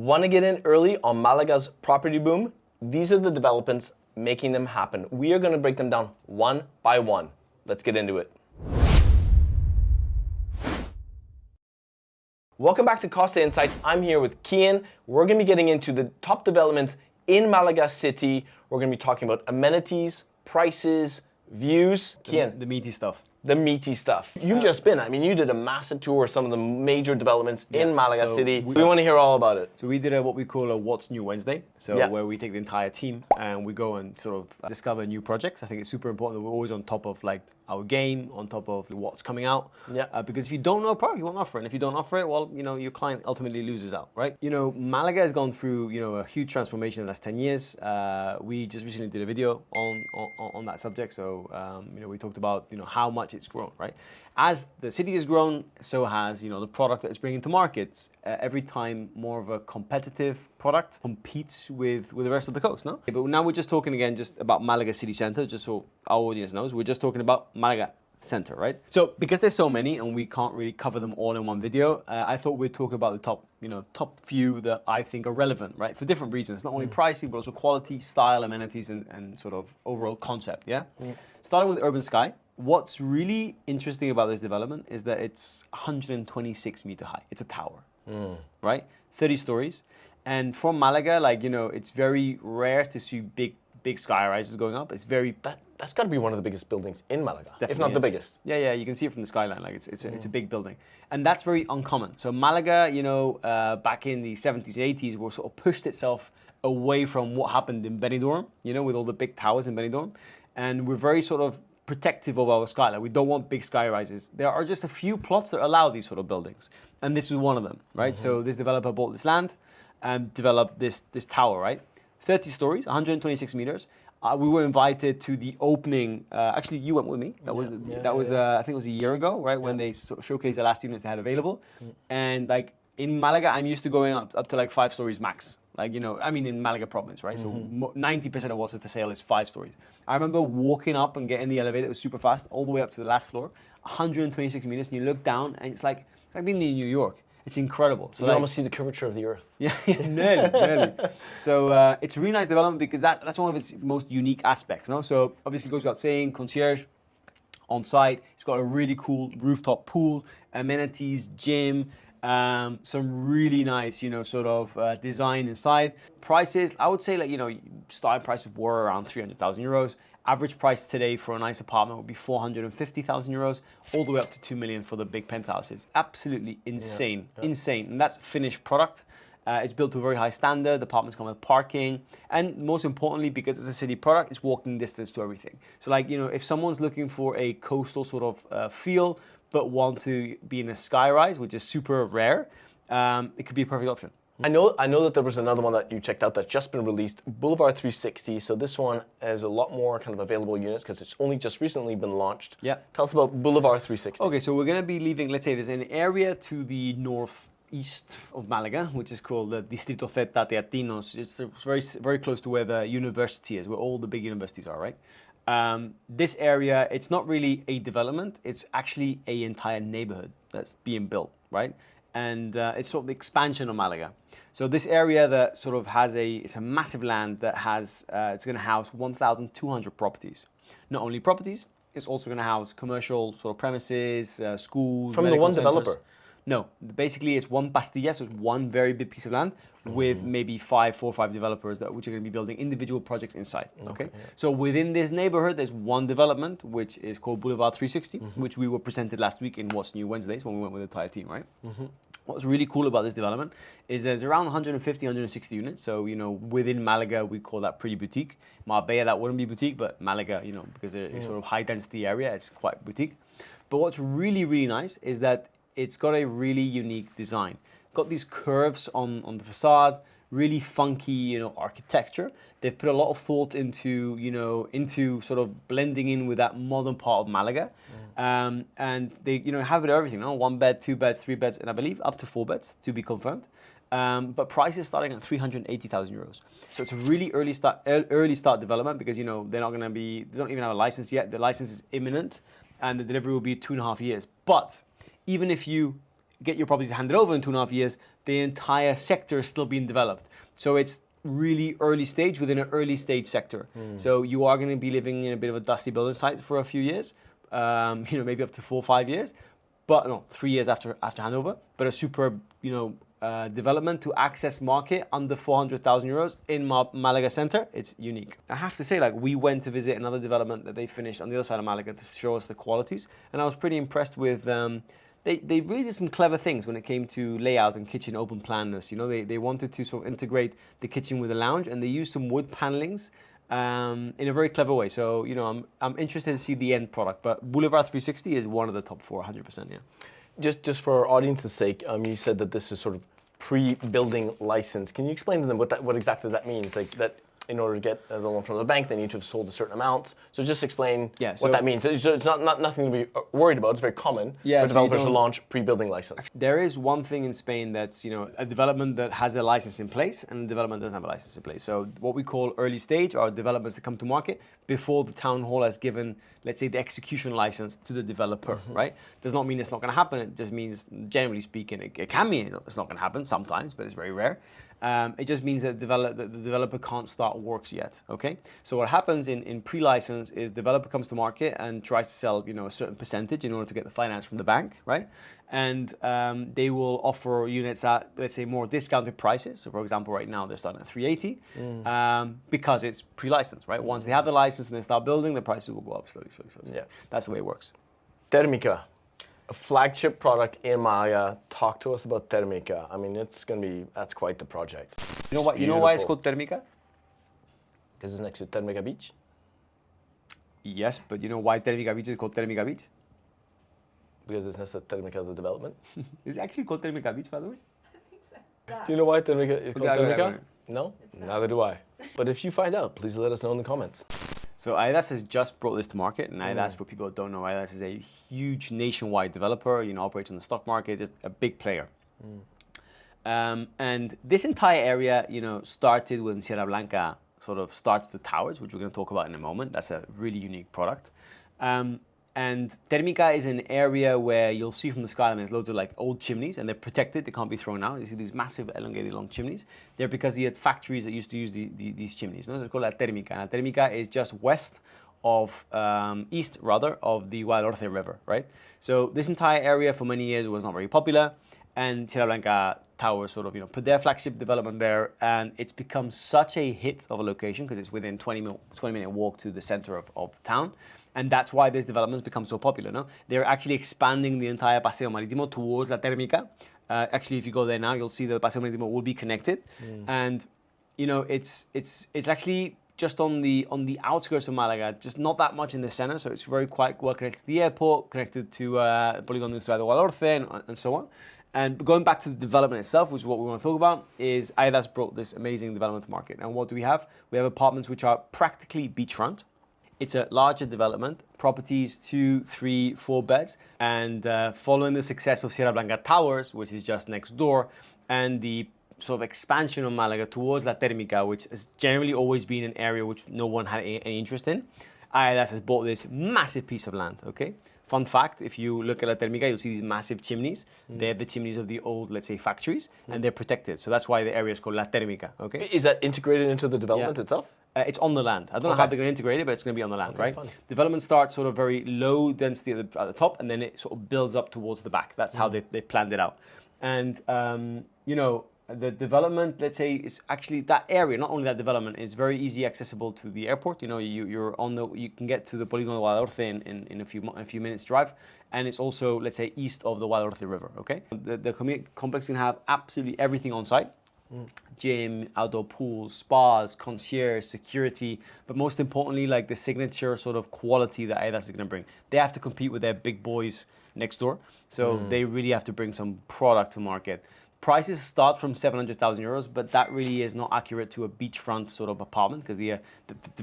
Want to get in early on Malaga's property boom? These are the developments making them happen. We are going to break them down one by one. Let's get into it. Welcome back to Costa Insights. I'm here with Kian. We're going to be getting into the top developments in Malaga City. We're going to be talking about amenities, prices, views. Kian. The meaty stuff. The meaty stuff. You've just been, I mean, you did a massive tour of some of the major developments in Malaga City. We want to hear all about it. So we did what we call a What's New Wednesday. So where we take the entire team and we go and sort of discover new projects. I think it's super important that we're always on top of like our game, on top of what's coming out. Because if you don't know a product, you won't offer it. And if you don't offer it, well, you know, your client ultimately loses out, right? You know, Malaga has gone through, you know, a huge transformation in the last 10 years. We just recently did a video on that subject. So, you know, we talked about, you know, how much it's grown, right? As the city has grown, so has, you know, the product that it's bringing to markets. Every time more of a competitive product competes with the rest of the coast, no? But now we're just talking again just about Malaga City Center, just so our audience knows. We're just talking about Malaga Center, right? So because there's so many and we can't really cover them all in one video, I thought we'd talk about the top few that I think are relevant, right? For different reasons, not only pricing, but also quality, style, amenities, and sort of overall concept, yeah? Starting with Urban Sky. What's really interesting about this development is that it's 126 meter high. It's a tower, right? 30 stories. And from Malaga, like, you know, it's very rare to see big sky rises going up. It's very... That's got to be one of the biggest buildings in Malaga, if not the biggest. Yeah, you can see it from the skyline. Like it's a big building. And that's very uncommon. So Malaga, you know, back in the 70s, 80s, were sort of pushed itself away from what happened in Benidorm, you know, with all the big towers in Benidorm. And we're very sort of protective of our skyline. We don't want big sky rises. There are just a few plots that allow these sort of buildings. And this is one of them, right? So this developer bought this land and developed this tower, right? 30 stories, 126 meters. We were invited to the opening. Actually, you went with me. That was I think it was a year ago, right? When they showcased the last units they had available. And like in Malaga, I'm used to going up to like 5 stories max. Like, you know, I mean, in Malaga province, right? So 90% of what's for sale is 5 stories. I remember walking up and getting the elevator. It was super fast, all the way up to the last floor, 126 meters. And you look down and it's like being in New York. It's incredible. So you can almost see the curvature of the earth. Yeah, nearly. So it's a really nice development because that's one of its most unique aspects. No? So obviously it goes without saying, concierge on site. It's got a really cool rooftop pool, amenities, gym, some really nice, you know, sort of design inside. Prices, I would say, like, you know, starting prices were around 300,000 euros. Average price today for a nice apartment would be 450,000 euros, all the way up to 2 million for the big penthouses. Absolutely insane, insane. And that's finished product. It's built to a very high standard. The apartments come with parking. And most importantly, because it's a city product, it's walking distance to everything. So like, you know, if someone's looking for a coastal sort of feel, but want to be in a skyrise, which is super rare, it could be a perfect option. I know that there was another one that you checked out that's just been released, Boulevard 360. So this one has a lot more kind of available units because it's only just recently been launched. Yeah. Tell us about Boulevard 360. Okay, so we're going to be leaving, let's say there's an area to the northeast of Malaga, which is called the Distrito Zeta Teatinos. It's very, very close to where the university is, where all the big universities are, right? This area, it's not really a development, it's actually an entire neighborhood that's being built, right? And it's sort of the expansion of Malaga. So this area that sort of has it's a massive land that has, it's going to house 1,200 properties. Not only properties, it's also going to house commercial sort of premises, schools, from the one developer? No, basically it's one pastilla, so it's one very big piece of land with maybe 4 or 5 developers which are going to be building individual projects inside. Okay, so within this neighborhood, there's one development which is called Boulevard 360, which we were presented last week in What's New Wednesdays when we went with the entire team, right? What's really cool about this development is there's around 150, 160 units. So, you know, within Malaga, we call that pretty boutique. Marbella, that wouldn't be boutique, but Malaga, you know, because it's sort of high density area, it's quite boutique. But what's really, really nice is that it's got a really unique design. Got these curves on the facade, really funky, you know, architecture. They've put a lot of thought into, you know, into sort of blending in with that modern part of Malaga. And they, you know, have it everything, you know, 1 bed, 2 beds, 3 beds, and I believe up to 4 beds to be confirmed. But prices starting at 380,000 euros. So it's a really early start development because, you know, they don't even have a license yet. The license is imminent and the delivery will be 2.5 years. But even if you get your property handed over in 2.5 years, the entire sector is still being developed. So it's really early stage within an early stage sector. So you are going to be living in a bit of a dusty building site for a few years, maybe up to 4 or 5 years, but no, 3 years after handover. But a superb, development to access market under 400,000 euros in Malaga center. It's unique. I have to say, like, we went to visit another development that they finished on the other side of Malaga to show us the qualities, and I was pretty impressed with. They really did some clever things when it came to layout and kitchen open planness. They wanted to sort of integrate the kitchen with the lounge, and they used some wood panelings in a very clever way. So, I'm interested to see the end product. But Boulevard 360 is one of the top 4, 100%. Yeah. Just for our audience's sake, you said that this is sort of pre-building license. Can you explain to them what exactly that means? Like that, in order to get the loan from the bank, they need to have sold a certain amount. So just explain what that means. It's not nothing to be worried about. It's very common for developers to launch pre-building license. There is one thing in Spain that's a development that has a license in place and a development that doesn't have a license in place. So what we call early stage are developments that come to market before the town hall has given, let's say, the execution license to the developer, right? Does not mean it's not going to happen. It just means, generally speaking, it can mean it's not going to happen sometimes, but it's very rare. It just means that the developer can't start works yet, okay? So what happens in pre-license is developer comes to market and tries to sell, a certain percentage in order to get the finance from the bank, right? And they will offer units at, let's say, more discounted prices. So for example, right now they're starting at 380 because it's pre-license, right? Once they have the license and they start building, the prices will go up slowly. Yeah, that's the way it works. Thermica. A flagship product in Malaga. Talk to us about Thermica. I mean, that's quite the project. You know why it's called Thermica? Because it's next to Thermica Beach? Yes, but you know why Thermica Beach is called Thermica Beach? Because it's next to Thermica, the development. It's actually called Thermica Beach, by the way. I think so. Do you know why Thermica is called Thermica? No? Not. Neither do I. But if you find out, please let us know in the comments. So Aidas has just brought this to market, and Aidas, for people who don't know, Aidas is a huge nationwide developer, operates on the stock market, just a big player. And this entire area, started when Sierra Blanca sort of starts the towers, which we're going to talk about in a moment. That's a really unique product. And Thermica is an area where you'll see from the skyline there's loads of like old chimneys, and they're protected, they can't be thrown out. You see these massive elongated long chimneys. They're because you had factories that used to use these chimneys. So it's called La Térmica. And La Térmica is just east of the Guadalhorce River, right? So this entire area for many years was not very popular, and Sierra Blanca Towers sort of put their flagship development there, and it's become such a hit of a location because it's within 20-minute walk to the center of town. And that's why this development has become so popular. No? They're actually expanding the entire Paseo Marítimo towards La Térmica. Actually, if you go there now, you'll see that the Paseo Marítimo will be connected. And it's actually just on the outskirts of Malaga, just not that much in the center. So it's quite well connected to the airport, connected to Polígono Industrial de Guadalhorce, and so on. And going back to the development itself, which is what we want to talk about, is Aidas brought this amazing development to market. And what do we have? We have apartments which are practically beachfront. It's a larger development, properties 2, 3, 4 beds, and following the success of Sierra Blanca Towers, which is just next door, and the sort of expansion of Malaga towards La Térmica, which has generally always been an area which no one had any interest in, Aidas has bought this massive piece of land, okay? Fun fact, if you look at La Térmica, you'll see these massive chimneys. They're the chimneys of the old, let's say, factories, and they're protected. So that's why the area is called La Térmica, okay? Is that integrated into the development itself? It's on the land. I don't know how they're going to integrate it, but it's going to be on the land, right? Fun. Development starts sort of very low density at the top, and then it sort of builds up towards the back. That's how they planned it out. And, the development, let's say, is actually that area, not only that development, is very easy accessible to the airport. You can get to the Polígono de Guadalhorce in a few minutes drive. And it's also, let's say, east of the Guadalhorce River, okay? The complex can have absolutely everything on site. Gym, outdoor pools, spas, concierge, security, but most importantly, like the signature sort of quality that Aidas is going to bring. They have to compete with their big boys next door, so they really have to bring some product to market. Prices start from 700,000 euros, but that really is not accurate to a beachfront sort of apartment because the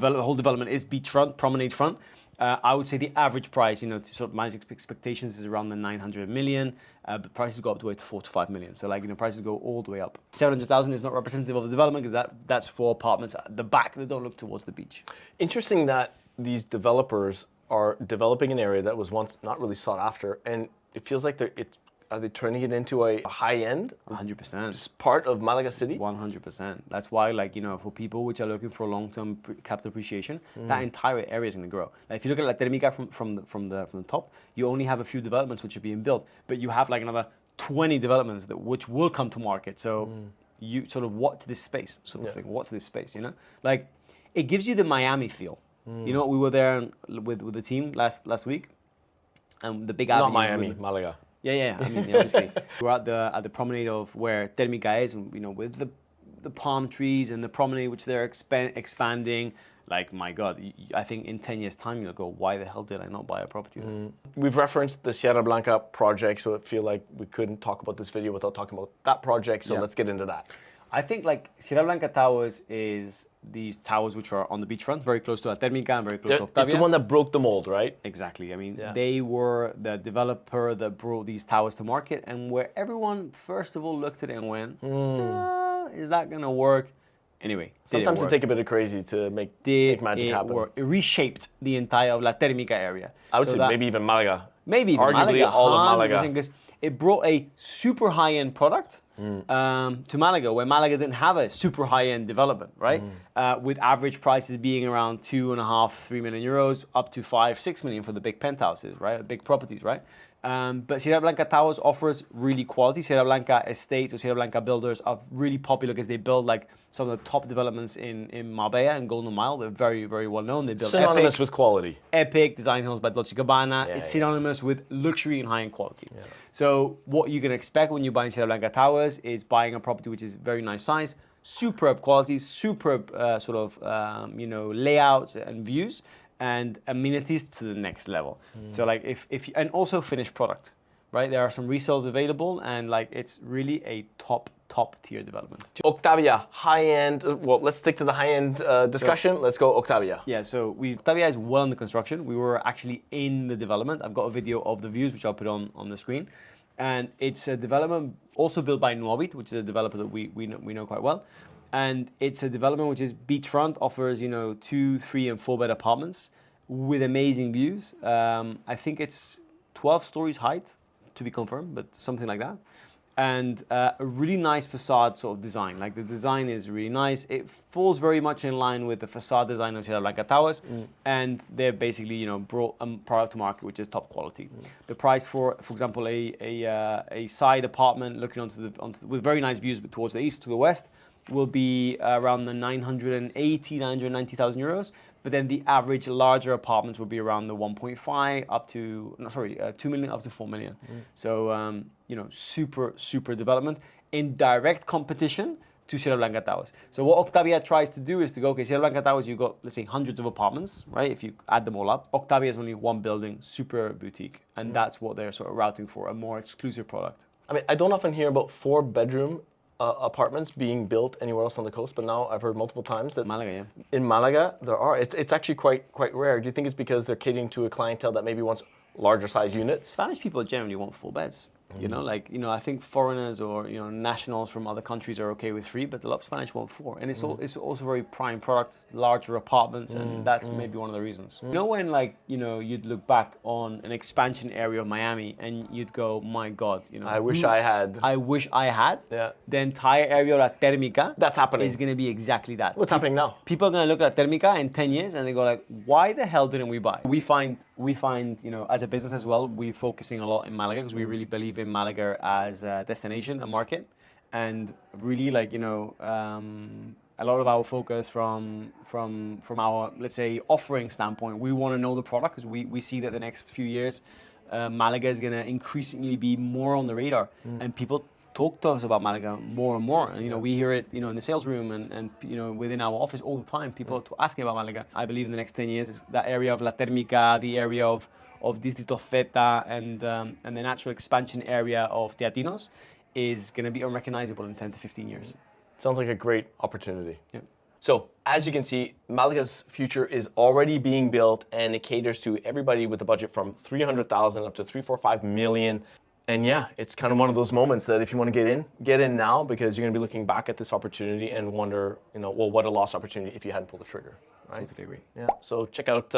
whole development is beachfront, promenade front. I would say the average price, to sort of manage expectations, is around the 900 million, but prices go up to 4 to 5 million. So prices go all the way up. 700,000 is not representative of the development because that's for apartments at the back that don't look towards the beach. Interesting that these developers are developing an area that was once not really sought after, and it feels like are they turning it into a high-end 100%. part of Malaga City? 100%. That's why, like, for people which are looking for long-term capital appreciation, that entire area is going to grow. Like, if you look at La Termica from the top, you only have a few developments which are being built, but you have like another 20 developments which will come to market. So you sort of watch this space, sort of thing. Watch this space, Like, it gives you the Miami feel. We were there with the team last week, and the big avenues. Not Miami, Malaga. Yeah. I mean, obviously, we're at the promenade of where Termica is, and with the palm trees and the promenade which they're expanding. Like, my God, I think in 10 years' time you'll go, why the hell did I not buy a property there? We've referenced the Sierra Blanca project, so I feel like we couldn't talk about this video without talking about that project. So let's get into that. I think like Sierra Blanca Towers is these towers which are on the beachfront, very close to La Termica and very close to Octavia. It's the one that broke the mold, right? Exactly. I mean, they were the developer that brought these towers to market, and where everyone first of all looked at it and went, is that going to work? Anyway, sometimes it take a bit of crazy to make magic happen. It reshaped the entire La Termica area. I would say maybe even Malaga. Maybe even arguably Malaga, all of Malaga. Because it brought a super high-end product to Malaga, where Malaga didn't have a super high-end development, right? With average prices being around 2.5, 3 million euros, up to 5, 6 million for the big penthouses, right? Big properties, right? But Sierra Blanca Towers offers really quality. Sierra Blanca estates or Sierra Blanca builders are really popular because they build like some of the top developments in Marbella and Golden Mile. They're very, very well known. They build synonymous with quality. Epic design homes by Dolce & Gabbana. It's synonymous with luxury and high-end quality. So what you can expect when you buy Sierra Blanca Towers is buying a property which is very nice size, superb qualities, superb layouts and views, and amenities to the next level. So like and also finished product, right? There are some resales available, and like it's really a top tier development. Octavia, high-end. Well, let's stick to the high-end discussion. Let's go Octavia. Yeah, so Octavia is well under construction. We were actually in the development. I've got a video of the views, which I'll put on the screen. And it's a development also built by Nuovit, which is a developer that we know quite well. And it's a development which is beachfront, offers 2, 3, and 4 bed apartments with amazing views. I think it's 12 stories height, to be confirmed, but something like that. And a really nice facade sort of design. Like the design is really nice. It falls very much in line with the facade design of Sierra Blanca Towers, and they're basically brought a product to market which is top quality. The price for example, a side apartment looking with very nice views towards the east to the west will be around the 990,000 euros. But then the average larger apartments will be around the 1.5 up to 2 million up to 4 million. So super development in direct competition to Sierra Blanca Towers. So what Octavia tries to do is to go, okay, Sierra Blanca Towers, you've got, let's say, hundreds of apartments, right? If you add them all up, Octavia is only one building, super boutique, and that's what they're sort of routing for, a more exclusive product. I mean, I don't often hear about 4-bedroom apartments being built anywhere else on the coast, but now I've heard multiple times that in Malaga there are. It's actually quite rare. Do you think it's because they're catering to a clientele that maybe wants larger size units? Spanish people generally want 4 beds. I think foreigners or nationals from other countries are okay with 3, but a lot of Spanish want 4, and it's also very prime product, larger apartments, and that's maybe one of the reasons. When you'd look back on an expansion area of Miami and you'd go, my God, I wish I had. I wish I had. Yeah. The entire area of La Termica. That's happening. Is going to be exactly that. What's happening now? People are going to look at La Termica in 10 years and they go like, why the hell didn't we buy? We find as a business as well, we're focusing a lot in Malaga because we really believe in Malaga as a destination, a market, and really a lot of our focus from our, let's say, offering standpoint, we want to know the product because we see that the next few years Malaga is going to increasingly be more on the radar, and people talk to us about Malaga more and more, and we hear it in the sales room and within our office all the time. People are asking about Malaga. I believe in the next 10 years is that area of La Termica, the area of Distrito Zeta, and the natural expansion area of Teatinos is going to be unrecognizable in 10 to 15 years. Sounds like a great opportunity. Yeah. So, as you can see, Malaga's future is already being built, and it caters to everybody with a budget from 300,000 up to 345 million. And yeah, it's kind of one of those moments that if you want to get in now, because you're going to be looking back at this opportunity and wonder, what a lost opportunity if you hadn't pulled the trigger. right? Totally agree. Yeah. So check out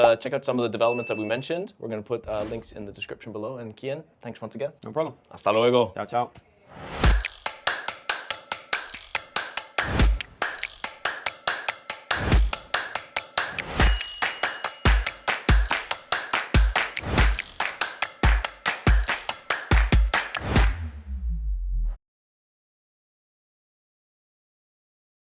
some of the developments that we mentioned. We're going to put links in the description below. And Kian, thanks once again. No problem. Hasta luego. Ciao, ciao.